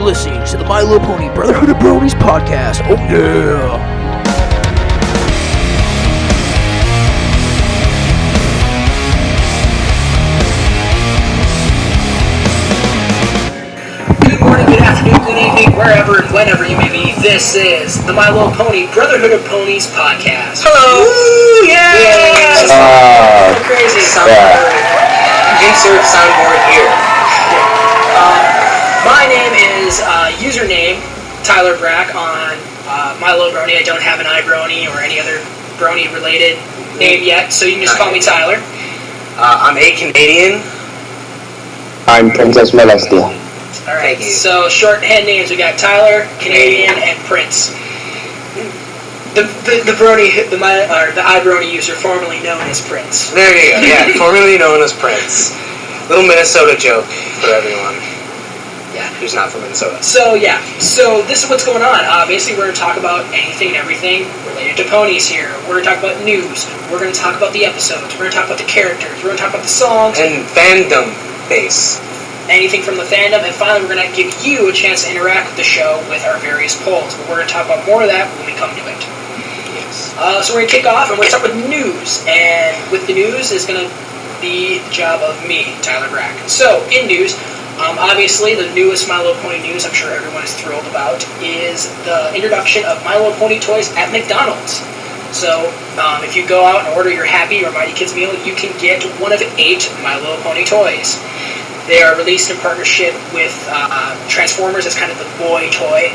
listening to the MLP Brotherhood of Bronies podcast. Oh yeah! Good morning, good afternoon, good evening, wherever and whenever you may be. This is the MLP Brotherhood of Bronies podcast. Hello! Woo! Yeah! So crazy. Insert soundboard here. My name is username Tyler Brach on MLP. I don't have an iBrony or any other Brony related name yet, so you can just call me Tyler. I'm Eh Kanadian. I'm Princess Molestia. Alright, so shorthand names, we got Tyler, Canadian, and Prince. The iBrony user formerly known as Prince. There you go, yeah, formerly known as Prince. Little Minnesota joke for everyone. Yeah. Who's not from Minnesota. So this is what's going on. Basically, we're going to talk about anything and everything related to ponies here. We're going to talk about news. We're going to talk about the episodes. We're going to talk about the characters. We're going to talk about the songs. And fandom base. Anything from the fandom, and finally we're going to give you a chance to interact with the show with our various polls. But we're going to talk about more of that when we come to it. Yes. So we're going to kick off, and we're going to start with news. And with the news is going to be the job of me, Tyler Brach. So, in news, obviously the newest MLP news I'm sure everyone is thrilled about is the introduction of MLP Toys at McDonald's. So, if you go out and order your Happy or Mighty Kids meal, you can get one of 8 MLP Toys. They are released in partnership with Transformers as kind of the boy toy.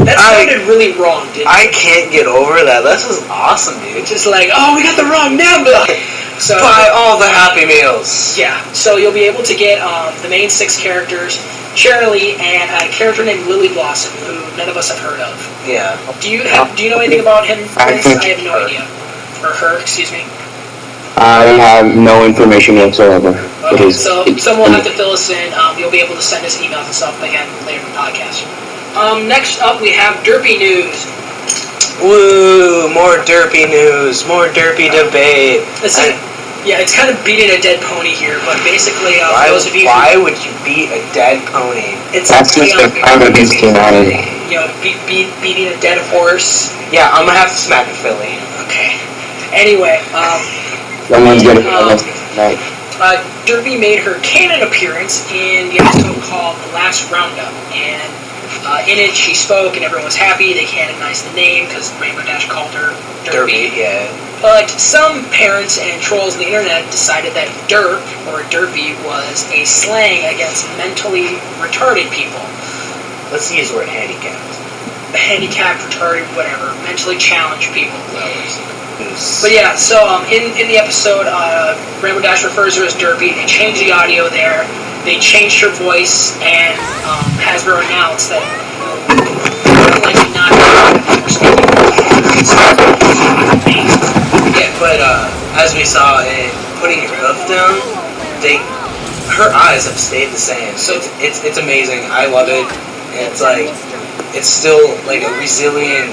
That sounded really wrong, didn't it? I can't get over that. This is awesome, dude. It's just like, oh, we got the wrong number! So, buy all the Happy Meals! Yeah, so you'll be able to get the main 6 characters, Cheerilee, and a character named Lily Blossom, who none of us have heard of. Yeah. Do you know anything about him, Prince? I have no idea. Or her, excuse me. I have no information whatsoever. Okay, so someone will have to fill us in. You'll be able to send us emails and stuff again later in the podcast. Next up, we have Derpy news. Woo! More Derpy news. More Derpy debate. It's kind of beating a dead pony here, but basically, why those of you why would you beat a dead pony? It's That's just a crime against humanity. You know, beating a dead horse. Yeah, I'm gonna have to smack a filly. Okay. Anyway, Someone's getting arrested tonight. Derpy made her canon appearance in the episode called The Last Roundup, and in it she spoke and everyone was happy. They canonized the name because Rainbow Dash called her Derpy. Yeah. But some parents and trolls on the internet decided that derp, or derpy, was a slang against mentally retarded people. Let's use the word handicapped. Handicapped, retarded, whatever. Mentally challenged people. But yeah, so in the episode, Rainbow Dash refers to her as Derpy. They changed the audio there. They changed her voice, and Hasbro announced that more likely not Yeah, but as we saw in putting her hoof down, her eyes have stayed the same. So it's amazing. I love it. And it's still like a resilient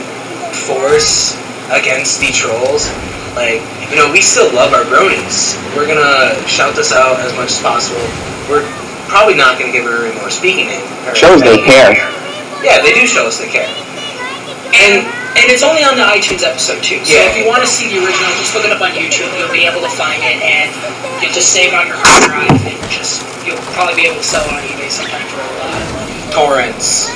force against the trolls. Like, you know, we still love our bronies. We're gonna shout this out as much as possible. We're probably not gonna give her any more speaking name. Shows they care. Yeah, they do show us they care. And it's only on the iTunes episode too. So yeah. if you want to see the original, just look it up on YouTube. You'll be able to find it, and you'll just save it on your hard drive, and you'll probably be able to sell it on eBay sometime for a lot of money. Torrents.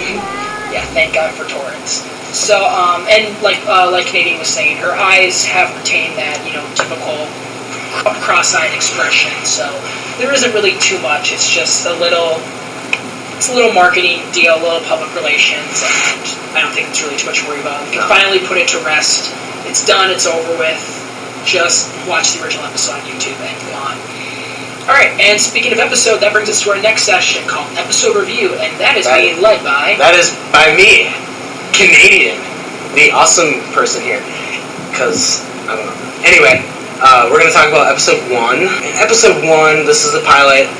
Yeah, thank God for torrents. So, and like Canadian was saying, her eyes have retained that, typical cross-eyed expression. So there isn't really too much. It's just a little marketing deal, a little public relations, and I don't think it's really too much to worry about. We can finally put it to rest. It's done. It's over with. Just watch the original episode on YouTube and go on. Alright, and speaking of episode, that brings us to our next session called Episode Review, and that is being led by... That is by me, Canadian, the awesome person here. Because, I don't know. Anyway, we're going to talk about Episode 1. In Episode 1, this is a pilot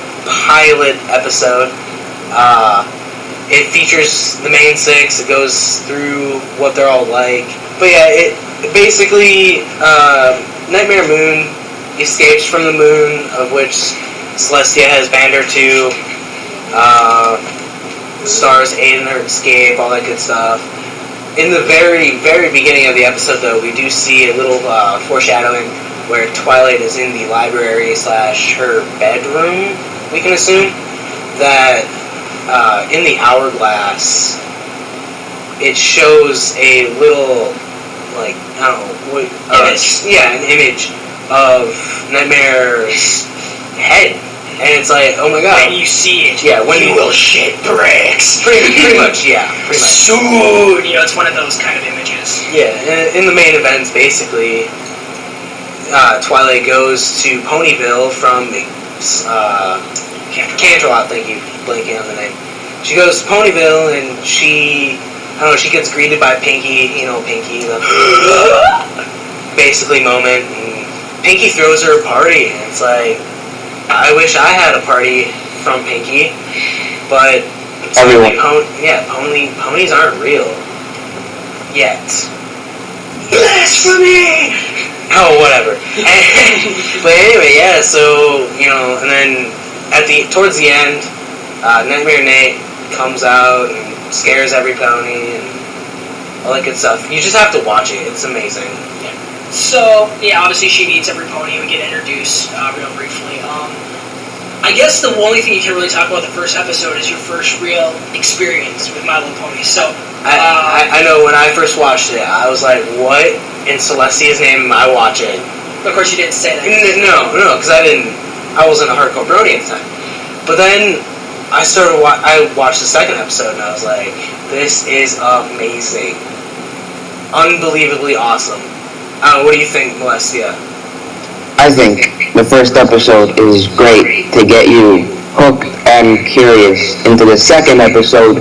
episode. It features the main 6. It goes through what they're all like. But yeah, it basically, Nightmare Moon escapes from the moon, of which Celestia has banned her to. stars aid in her escape, all that good stuff. In the very, very beginning of the episode, though, we do see a little foreshadowing where Twilight is in the library / her bedroom, we can assume, that in the hourglass, it shows a little, like, I don't know, image. An image of Nightmare's head. And it's like, oh my god. When you see it, when you will shit bricks. Pretty much, yeah. Pretty much. Soon! You know, it's one of those kind of images. Yeah, in the main events, basically, Twilight goes to Ponyville from Canterlot, thank you, blanking on the name. She goes to Ponyville, and she gets greeted by Pinky, Pinky, the basically moment, and Pinky throws her a party, and it's like, I wish I had a party from Pinky, but ponies aren't real yet. Blasphemy! Oh, whatever. But anyway, yeah. So and then towards the end, Nightmare Nate comes out and scares every pony and all that good stuff. You just have to watch it. It's amazing. Yeah. So, obviously she meets every pony. We get introduced real briefly. I guess the only thing you can really talk about the first episode is your first real experience with My Little Pony. So, I know when I first watched it, I was like, what in Celestia's name am I watching? Of course you didn't say that. No, because I wasn't a hardcore Brony at the time. But then I watched the second episode and I was like, this is amazing. Unbelievably awesome. What do you think, Molestia? I think the first episode is great to get you hooked and curious into the second episode,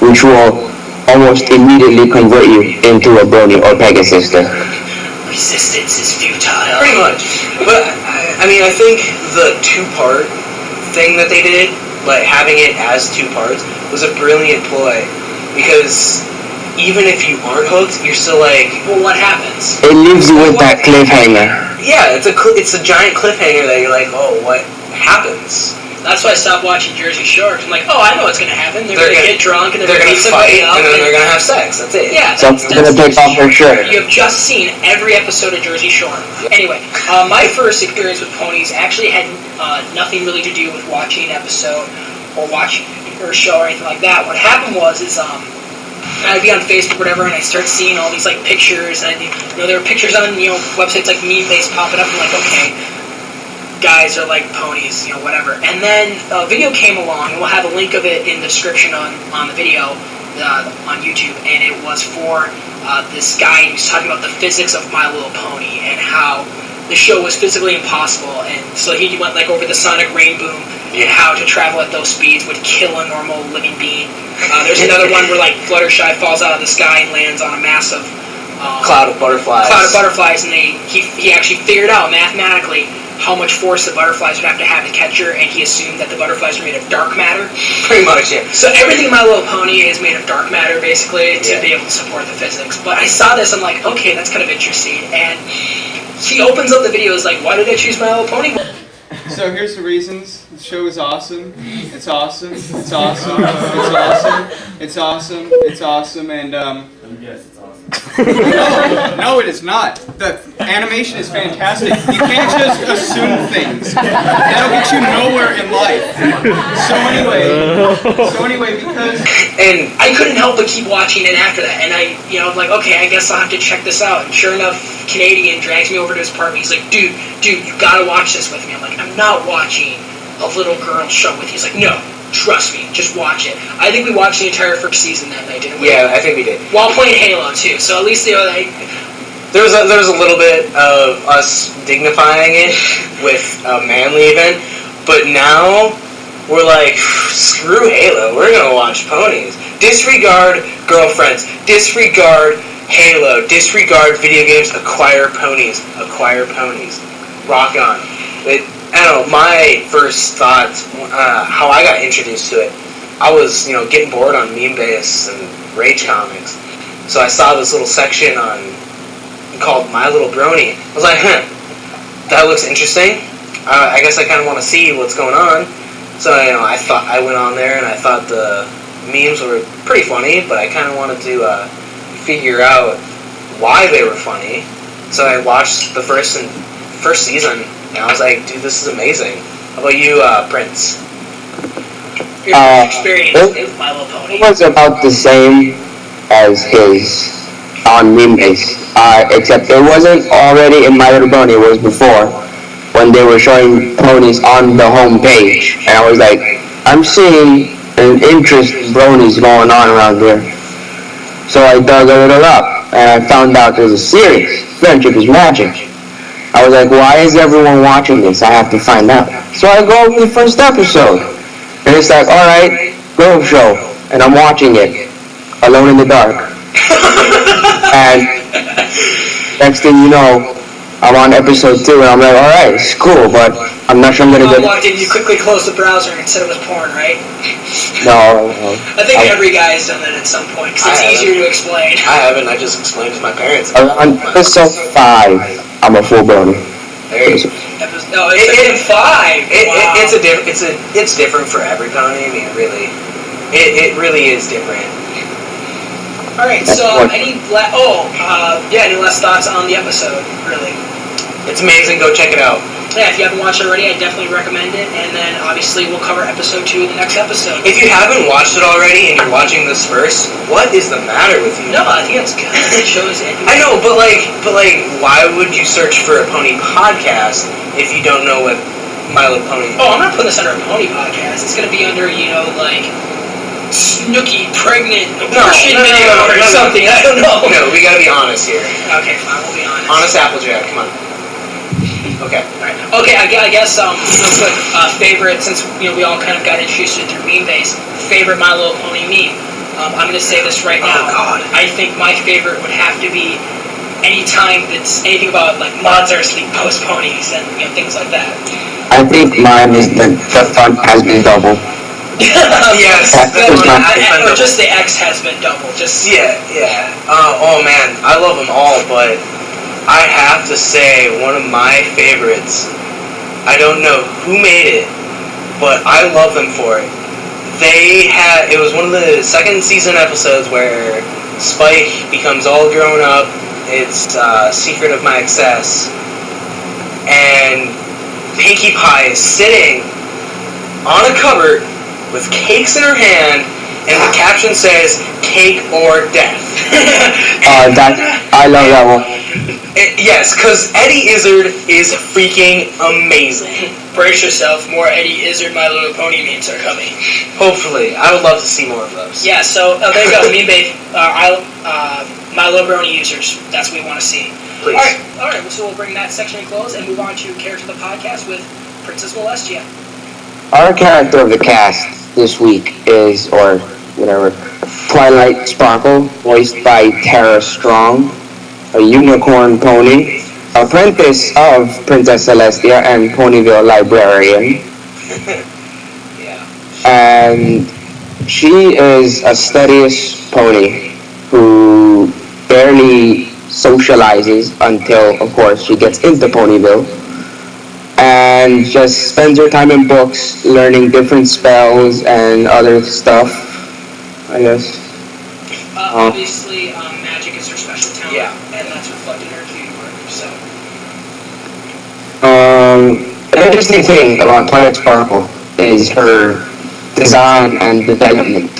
which will almost immediately convert you into a Brony or Pegasus. Resistance is futile. Pretty much. But, I think the two-part thing that they did, like having it as two parts, was a brilliant ploy. Because even if you aren't hooked, you're still like, well, what happens? It leaves you with that cliffhanger. Yeah, it's a giant cliffhanger that you're like, oh, what happens? That's why I stopped watching Jersey Shore. I'm like, oh, I know what's going to happen. They're going to get drunk and they're going to fight and then they're going to have sex. That's it. Yeah. Someone's going to take off her shirt. You have just seen every episode of Jersey Shore. Anyway, my first experience with ponies actually had nothing really to do with watching an episode or watching a show or anything like that. What happened was I'd be on Facebook or whatever, and I start seeing all these like pictures, and there are pictures on websites like Meme-Base popping up. I'm like, okay, guys are like ponies, whatever. And then a video came along, and we'll have a link of it in the description on the video on YouTube, and it was for this guy who's talking about the physics of My Little Pony and how the show was physically impossible, and so he went like over the sonic rain boom and how to travel at those speeds would kill a normal living being. There's another one where like Fluttershy falls out of the sky and lands on a massive cloud of butterflies. And he actually figured out mathematically how much force the butterflies would have to catch her, and he assumed that the butterflies were made of dark matter. Pretty much, yeah. So everything in My Little Pony is made of dark matter, basically, to be able to support the physics. But I saw this, I'm like, okay, that's kind of interesting. And he opens up the video, is like, why did I choose My Little Pony? So here's the reasons. The show is awesome. It's awesome. It's awesome. It's awesome. It's awesome. It's awesome. And yes, it's awesome. No, it is not. The animation is fantastic. You can't just assume things. That'll get you nowhere in life. So anyway, because and I couldn't help but keep watching it after that, and I'm like, okay, I guess I'll have to check this out. And sure enough, Canadian drags me over to his apartment. He's like, dude, you gotta watch this with me. I'm like, I'm not watching a little girl show with you. He's like, no. Trust me, just watch it. I think we watched the entire first season that night, didn't we? Yeah, I think we did. While playing Halo too, so at least there was a little bit of us dignifying it with a manly event, but now we're like, screw Halo, we're gonna watch ponies. Disregard girlfriends, disregard Halo, disregard video games, acquire ponies. Rock on. I don't know, my first thought, how I got introduced to it, I was, getting bored on Meme-Base and Rage Comics. So I saw this little section called My Little Brony. I was like, that looks interesting. I guess I kind of want to see what's going on. So, I went on there and I thought the memes were pretty funny, but I kind of wanted to figure out why they were funny. So I watched the first season, and I was like, dude, this is amazing. How about you, Prince? Your experience with My Little Pony? It was about the same as his on meme base, except it wasn't already in My Little Brony, it was before, when they were showing ponies on the home page, and I was like, I'm seeing an interest in bronies going on around here. So I dug a little up, and I found out there's a series, Friendship is Magic. I was like, why is everyone watching this? I have to find out. So I go over the first episode, and it's like, alright, Grove Show, and I'm watching it, alone in the dark. And next thing you know, I'm on episode 2, and I'm like, alright, it's cool, but I'm not sure I'm gonna get it. Walked in, you quickly closed the browser and said it was porn, right? No. I think every guy has done that at some point, because it's easier to explain. I haven't, I just explained to my parents. On episode 5, I'm a full brony. There you go. No, it's 5. Wow. It's different for every pony. I mean, really, it really is different. All right. So, any last thoughts on the episode? Really, it's amazing. Go check it out. Yeah, if you haven't watched it already, I definitely recommend it. And then, obviously, we'll cover episode 2 in the next episode. If you haven't watched it already and you're watching this first, what is the matter with you? No, I think it's good. It shows it. I know, but why would you search for a pony podcast if you don't know what My Little Pony? Oh, I'm not putting this under a pony podcast. It's gonna be under, Snooki pregnant abortion video or something. I don't know. No, we gotta be honest here. Okay, fine. We'll be honest. Honest Applejack, come on. Okay. Alright. Okay, I guess real quick, favorite, since we all kind of got introduced to it through meme base, favorite My Little Pony meme. I'm gonna say this right now. Oh God. I think my favorite would have to be anytime it's anything about like mods are asleep post ponies and things like that. I think mine is the fun has been double. Yes. Or just the X has been double. Just yeah. Oh man, I love them all, but I have to say one of my favorites. I don't know who made it, but I love them for it. It was one of the second season episodes where Spike becomes all grown up. It's Secret of My Excess, and Pinkie Pie is sitting on a cupboard with cakes in her hand, and the caption says, "Cake or death." I love that one. Yes, because Eddie Izzard is freaking amazing. Brace yourself, more Eddie Izzard My Little Pony memes are coming. Hopefully. I would love to see more of those. Yeah, so there you go, meme babe. My Little Brony users. That's what we want to see. Please. Alright, so we'll bring that section to close and move on to Character of the Podcast with Princess Molestia. Our character of the cast this week is, or whatever, Twilight Sparkle, voiced by Tara Strong, a unicorn pony, apprentice of Princess Molestia and Ponyville librarian. Yeah. And she is a studious pony who barely socializes until, of course, she gets into Ponyville, and just spends her time in books, learning different spells and other stuff, I guess. Obviously, magic is her special talent, yeah, and that's reflected in her cutie marker, so. An interesting thing about Twilight Sparkle is her design and development.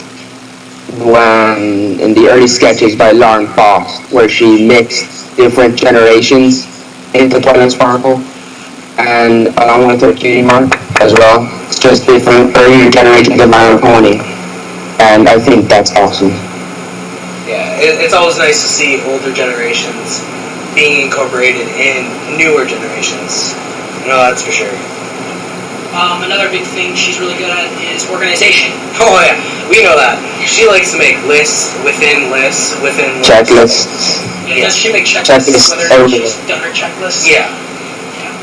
When in the early sketches by Lauren Faust, where she mixed different generations into Twilight Sparkle, and along with her cutie mark as well. It's just different earlier generations of My Little Pony, and I think that's awesome. Yeah, it's always nice to see older generations being incorporated in newer generations. No, that's for sure. Another big thing she's really good at is organization. Oh yeah, we know that. She likes to make lists within lists within lists. Checklists. Yeah, does she make checklists? Whether she's done her checklists? Yeah.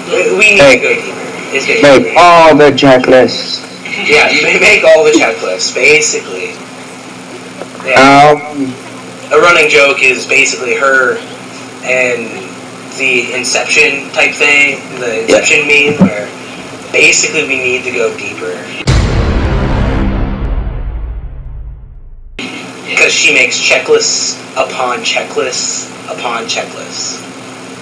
We need to go deeper. Make all the checklists. Yeah, you may make all the checklists, basically. Yeah. A running joke is basically her and the Inception type thing, the Inception meme, where basically we need to go deeper. she makes checklists upon checklists upon checklists.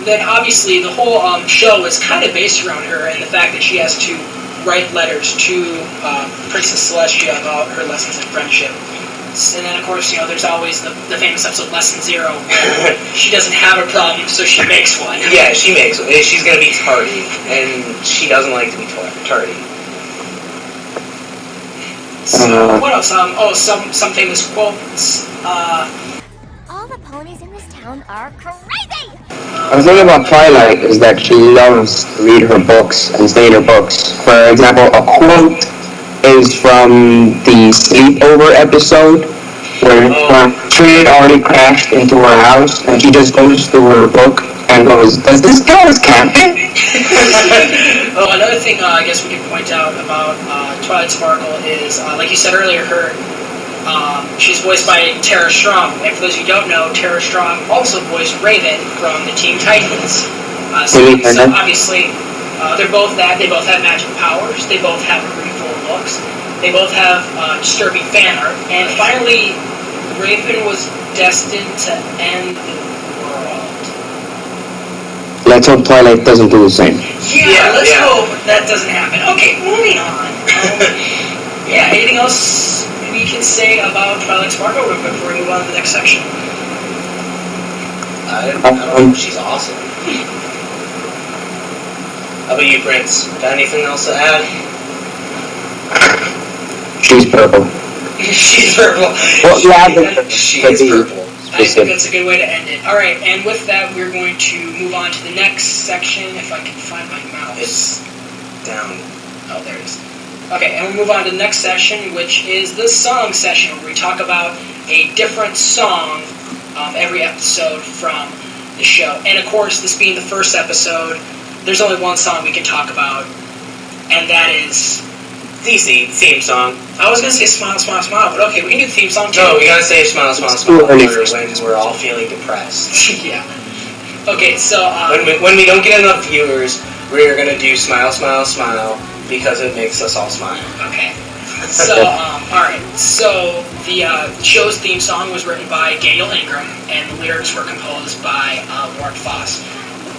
Then obviously the whole show is kind of based around her and the fact that she has to write letters to Princess Molestia about her lessons in friendship. And then, of course, there's always the famous episode Lesson 0 where she doesn't have a problem, so she makes one. Yeah, she makes one. She's going to be tardy, and she doesn't like to be tardy. So, what else? Some famous quotes. All the ponies in this town are crazy! The thing about Twilight is that she loves to read her books and stay in her books. For example, a quote is from the sleepover episode where her train already crashed into her house and she just goes through her book and goes, "Does this count as camping?" Another thing I guess we could point out about Twilight Sparkle is, like you said earlier, she's voiced by Tara Strong. And for those who don't know, Tara Strong also voiced Raven from the Teen Titans. So obviously, they're both that. They both have magic powers. They both have a room full of books. They both have disturbing fan art. And finally, Raven was destined to end the world. Let's hope Twilight doesn't do the same. Yeah, let's hope that doesn't happen. Okay, moving on. Anything else we can say about Twilight Sparkle before we move on to the next section? I don't know. She's awesome. How about you, Prince? Got anything else to add? She's purple. She's purple. Well, she is purple. I think that's a good way to end it. Alright, and with that, we're going to move on to the next section, if I can find my mouse. It's down. Oh, there it is. Okay, and we'll move on to the next session, which is the song session, where we talk about a different song every episode from the show. And of course, this being the first episode, there's only one song we can talk about, and that is DC theme song. I was gonna say Smile, Smile, Smile, but okay, we can do the theme song too. No, we gotta say Smile, Smile, Smile when we're all feeling depressed. Yeah. Okay, so when we don't get enough viewers, we're gonna do Smile, Smile, Smile because it makes us all smile. Okay. So alright. So the show's theme song was written by Daniel Ingram, and the lyrics were composed by Lauren Foss.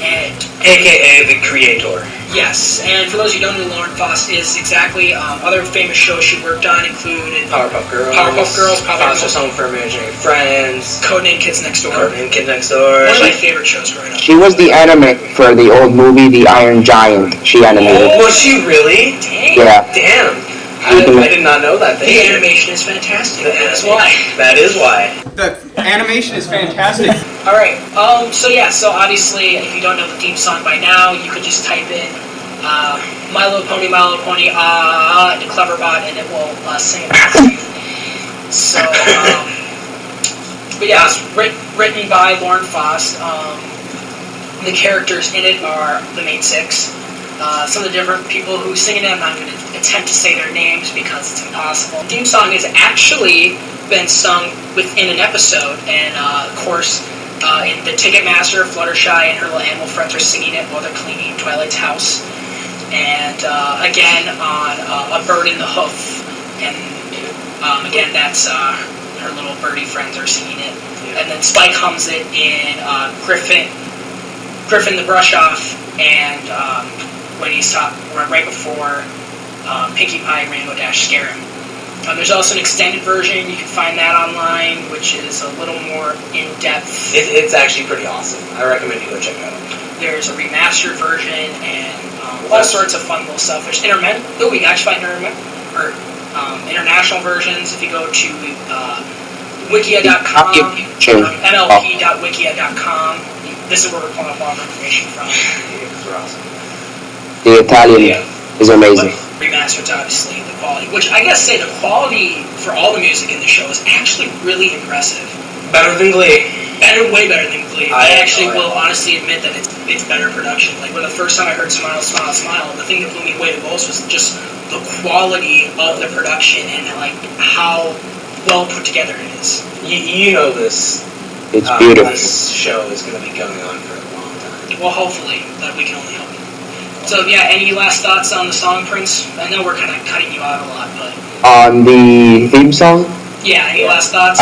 And AKA the creator. Yes, and for those who don't know, Lauren Foss is exactly other famous shows she worked on included Powerpuff Girls, Foster's Home for Imaginary Friends, Codename Kids Next Door. Codename Kids Next Door. One of my favorite shows growing up. She was the anime for the old movie The Iron Giant. She animated. Oh, was she really? Dang. Yeah. Damn. I did not know that. The animation is fantastic. That is why. That is why. The animation is fantastic. Alright, so obviously, if you don't know the theme song by now, you could just type in My Little Pony, into Cleverbot, and it will sing it for you. So, but yeah, it's written by Lauren Foss. The characters in it are the main six. Some of the different people who sing in it, I'm not going to attempt to say their names because it's impossible. The theme song has actually been sung within an episode, and of course, in the Ticketmaster, Fluttershy and her little animal friends are singing it while they're cleaning Twilight's house. And again, on A Bird in the Hoof, and again, that's her little birdie friends are singing it. And then Spike hums it in Griffin the Brush Off, and when he's right before Pinkie Pie and Rainbow Dash scare him. There's also an extended version. You can find that online, which is a little more in-depth. It's actually pretty awesome. I recommend you go check it out. There's a remastered version and all sorts of fun little stuff. There's you can actually find international versions if you go to wikia.com or mlp.wikia.com. This is where we're pulling up all our information from. Because we're awesome. The Italian is amazing. Remasters, obviously, the quality. Which I guess the quality for all the music in the show is actually really impressive. Better than Glee. Way better than Glee. I actually will honestly admit that it's better production. Like when the first time I heard Smile, Smile, Smile, the thing that blew me away the most was just the quality of the production and like how well put together it is. You know this. It's beautiful. This show is going to be going on for a long time. Well, hopefully, that we can only hope. So yeah, any last thoughts on the song, Prince? I know we're kind of cutting you out a lot, but... On the theme song? Yeah, any last thoughts?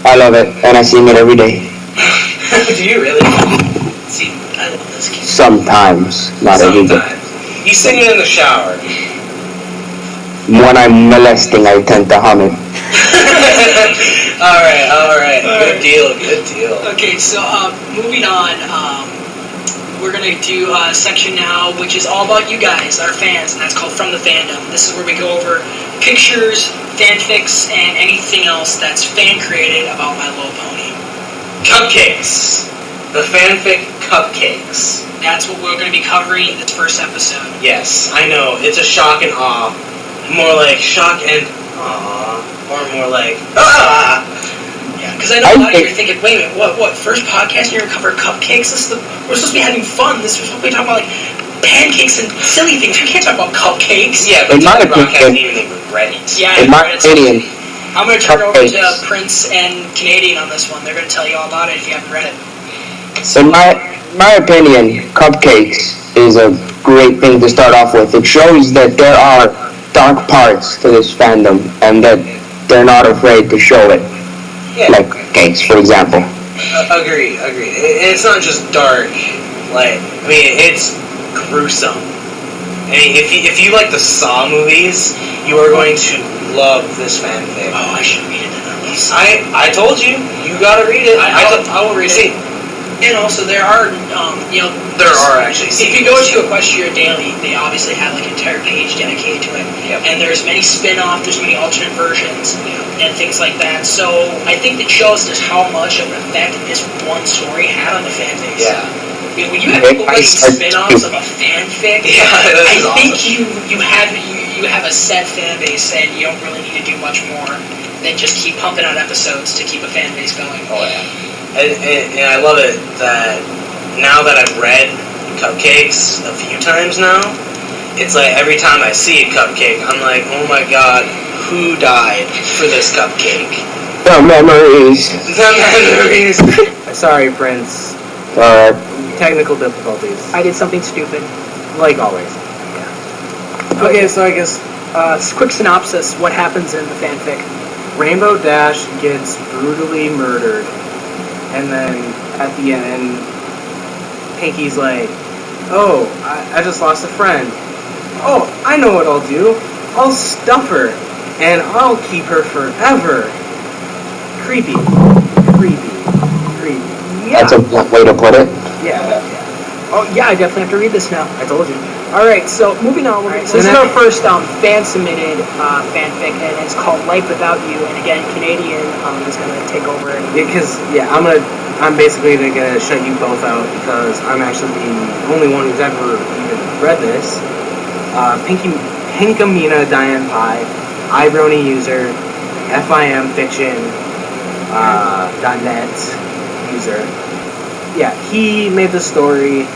I love it, and I sing it every day. Do you really? See, I love this kid. Sometimes, not every day. You sing it in the shower. When I'm molesting, I tend to hum it. Alright. Good deal. Okay, so moving on, we're gonna do a section now which is all about you guys, our fans, and that's called From the Fandom. This is where we go over pictures, fanfics, and anything else that's fan created about My Little Pony. Cupcakes. The fanfic Cupcakes. That's what we're going to be covering in this first episode. Yes, I know. It's a shock and awe. More like shock and awe. Or more like, ah! Yeah, because I know a lot of you are thinking, wait a minute, what? First podcast you're going to cover Cupcakes? We're supposed to be having fun. We're supposed to be talking about like pancakes and silly things. We can't talk about cupcakes. Yeah, but Brach hasn't even read it. Yeah, in my opinion, I'm going to turn it over to Prince and Canadian on this one. They're going to tell you all about it if you haven't read it. So, in my opinion, Cupcakes is a great thing to start off with. It shows that there are dark parts to this fandom and that they're not afraid to show it. Yeah. Like cakes, for example. Agreed. It's not just dark. It's gruesome. If you like the Saw movies, you are going to love this fanfic. Oh, I should read it then at least. I told you, you gotta read it. I will read it. And also, there are, there are actually. If you go to Equestria Daily, they obviously have like an entire page dedicated to it. Yep. And there's many spin-off, there's many alternate versions, and things like that. So I think it shows just how much of an effect this one story had on the fanfics. Yeah. When you have people writing spin-offs of a fanfic, I think you have a set fan base, and you don't really need to do much more than just keep pumping out episodes to keep a fan base going. Oh yeah. And I love it that now that I've read Cupcakes a few times now, it's like every time I see a cupcake, I'm like, oh my god, who died for this cupcake? The memories. The memories. Sorry, Prince. Technical difficulties. I did something stupid. Like always. Yeah. Okay, so I guess quick synopsis. What happens in the fanfic? Rainbow Dash gets brutally murdered, and then at the end, Pinky's like, "Oh, I just lost a friend. Oh, I know what I'll do. I'll stuff her, and I'll keep her forever." Creepy. Yeah. That's a blunt way to put it. Yeah. Oh yeah, I definitely have to read this now. I told you. Alright, so moving on. So this is our first fan-submitted fanfic, and it's called Life Without You, and again, Canadian is going to take over. Because, I'm basically going to shut you both out, because I'm actually the only one who's ever even read this. Pinkamina Diane Pie, iBrony user, FIMfiction.net user. Yeah, he made the story,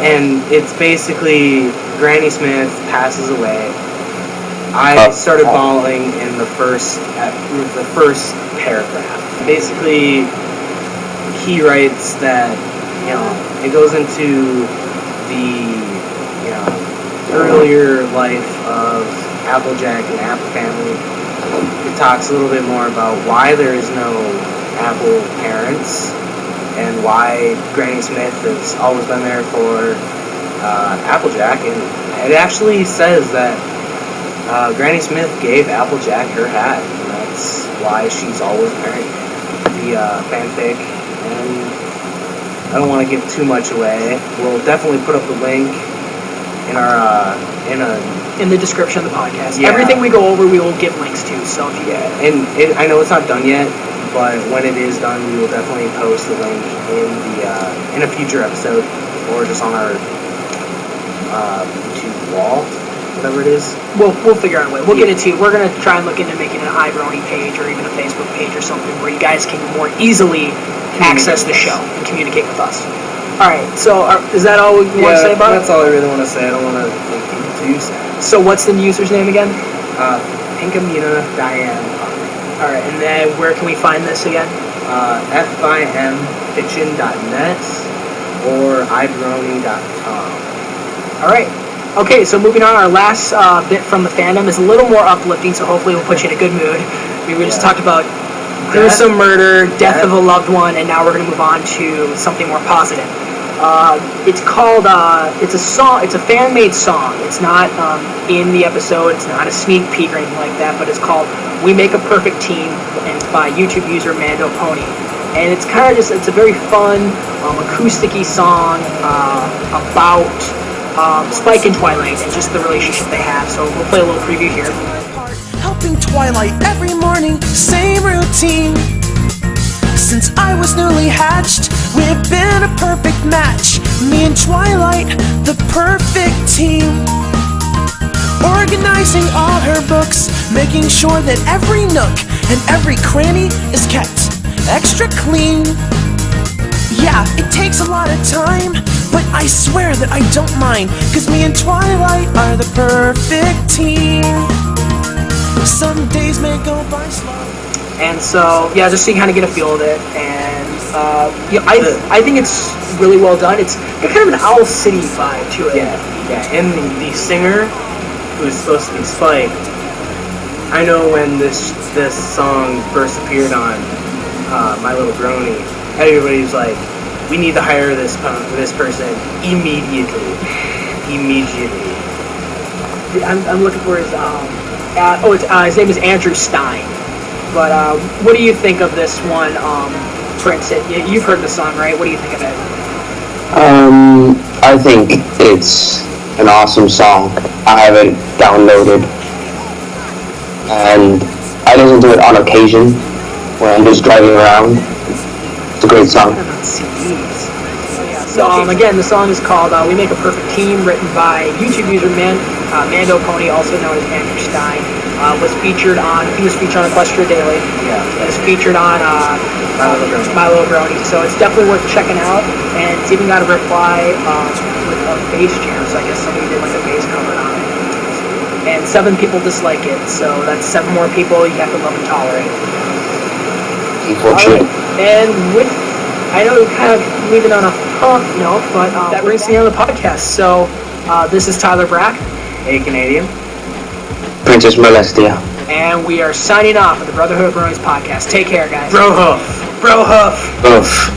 and it's basically Granny Smith passes away. I started bawling in the first paragraph. Basically, he writes that, it goes into the, earlier life of Applejack and Apple Family. It talks a little bit more about why there is no Apple parents, and why Granny Smith has always been there for Applejack, and it actually says that Granny Smith gave Applejack her hat, and that's why she's always wearing the fanfic. And I don't want to give too much away. We'll definitely put up the link in our in the description of the podcast. Yeah. Everything we go over, we will give links to. So if you I know it's not done yet, but when it is done, we will definitely post the link in a future episode, or just on our YouTube wall, whatever it is. We'll figure out a way. We'll get it to you. We're gonna try and look into making an iBrony page or even a Facebook page or something where you guys can more easily access the show and communicate with us. All right. So is that all you want to say about it? That's all I really want to say. I don't want to make people too sad. So what's the user's name again? Pinkamina Diane. All right, and then where can we find this again? FIMfiction.net or iBrony.com. All right. Okay, so moving on, our last bit from the fandom is a little more uplifting, so hopefully we'll put you in a good mood. We just talked about There was some murder, death of a loved one, and now we're going to move on to something more positive. It's called, it's a song, it's a fan-made song. It's not in the episode, it's not a sneak peek or anything like that, but it's called We Make a Perfect Team, and by YouTube user MandoPony. And it's kind of just, it's a very fun, acoustic-y song about Spike and Twilight and just the relationship they have. So we'll play a little preview here. Helping Twilight every morning, same routine. Since I was newly hatched, we've been a perfect match. Me and Twilight, the perfect team. Organizing all her books, making sure that every nook and every cranny is kept extra clean. Yeah, it takes a lot of time, but I swear that I don't mind, 'cause me and Twilight are the perfect team. Some days may go by slow. And so, yeah, just so you kind of get a feel of it. And yeah, I think it's really well done. It's got kind of an Owl City vibe to it. Yeah. And the singer, who's supposed to be Spike, I know when this song first appeared on My Little Brony, everybody was like, we need to hire this person immediately. I'm looking for his his name is Andrew Stein. But what do you think of this one, Prince? You've heard the song, right? What do you think of it? I think it's an awesome song. I have it downloaded, and I listen to it on occasion when I'm just driving around. It's a great song. So again, the song is called "We Make a Perfect Team," written by YouTube user MandoPony, also known as Andrew Stein. He was featured on Equestria Daily. Yeah. It was featured on My Little Brony. So it's definitely worth checking out. And it's even got a reply with a bass jam. So I guess somebody did like a bass cover on it. And 7 people dislike it. So that's 7 more people you have to love and tolerate. Unfortunately. And I know we're kind of leaving on a punk note, but that brings me on the podcast. So this is Tyler Brach, Eh Kanadian. Princess Molestia. And we are signing off of the Brotherhood of Bronies podcast. Take care, guys. Bro Huff. Oof.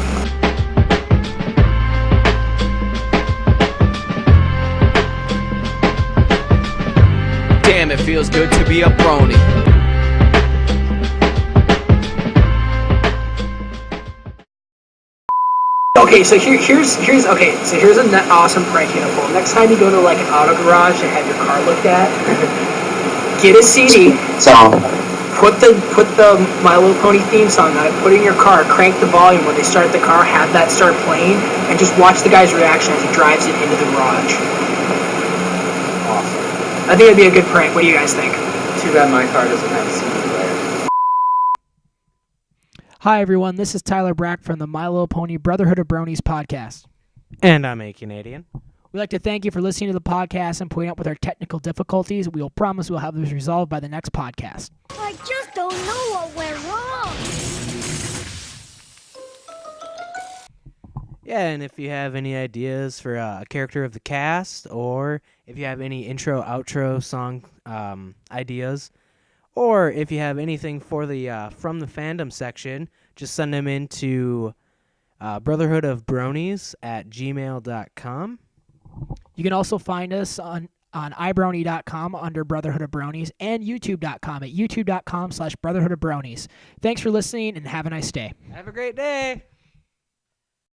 Damn, it feels good to be a brony. Okay, so here's an awesome prank you know. Next time you go to like an auto garage and have your car looked at, get a CD. Song. Put the My Little Pony theme song on it. Put it in your car. Crank the volume when they start the car. Have that start playing, and just watch the guy's reaction as he drives it into the garage. Awesome. I think it'd be a good prank. What do you guys think? Too bad my car doesn't have a CD player. Hi, everyone. This is Tyler Brach from the My Little Pony Brotherhood of Bronies podcast. And I'm Eh Kanadian. We'd like to thank you for listening to the podcast and putting up with our technical difficulties. We'll promise we'll have this resolved by the next podcast. I just don't know what went wrong. Yeah, and if you have any ideas for a character of the cast, or if you have any intro, outro song ideas, or if you have anything for the from the fandom section, just send them into brotherhoodofbronies@gmail.com. You can also find us on iBrony.com under Brotherhood of Bronies and YouTube.com at youtube.com/BrotherhoodofBronies. Thanks for listening and have a nice day. Have a great day.